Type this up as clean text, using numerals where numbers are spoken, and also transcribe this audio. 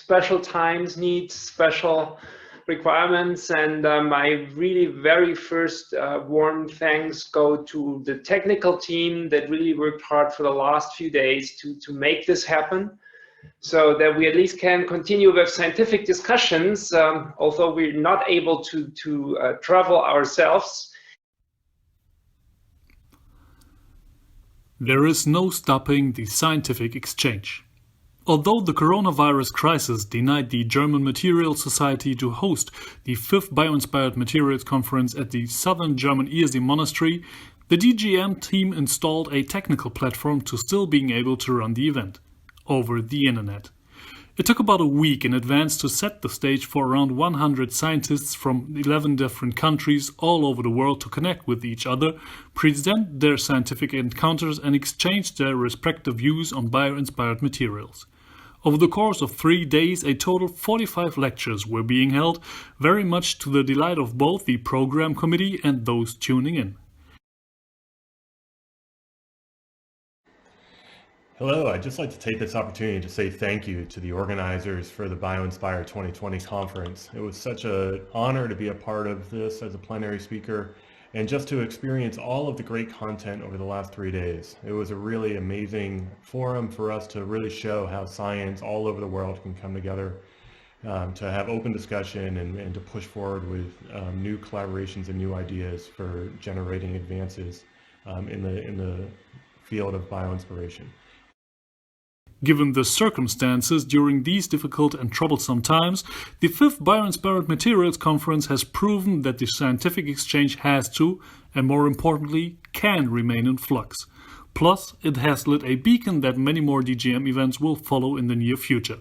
special times need special requirements, and my really very first warm thanks go to the technical team that really worked hard for the last few days to make this happen, so that we at least can continue with scientific discussions, although we're not able to travel ourselves. There is no stopping the scientific exchange. Although the coronavirus crisis denied the German Materials Society to host the 5th Bioinspired Materials Conference at the southern German Irsee Monastery, the DGM team installed a technical platform to still being able to run the event over the internet. It took about a week in advance to set the stage for around 100 scientists from 11 different countries all over the world to connect with each other, present their scientific encounters and exchange their respective views on bioinspired materials. Over the course of 3 days, a total 45 lectures were being held, very much to the delight of both the program committee and those tuning in. Hello, I'd just like to take this opportunity to say thank you to the organizers for the Bioinspired 2020 conference. It was such an honor to be a part of this as a plenary speaker and just to experience all of the great content over the last 3 days. It was a really amazing forum for us to really show how science all over the world can come together to have open discussion and to push forward with new collaborations and new ideas for generating advances in the field of bioinspiration. Given the circumstances during these difficult and troublesome times, the 5th Bioinspired Materials Conference has proven that the scientific exchange has to, and more importantly, can remain in flux. Plus, it has lit a beacon that many more DGM events will follow in the near future.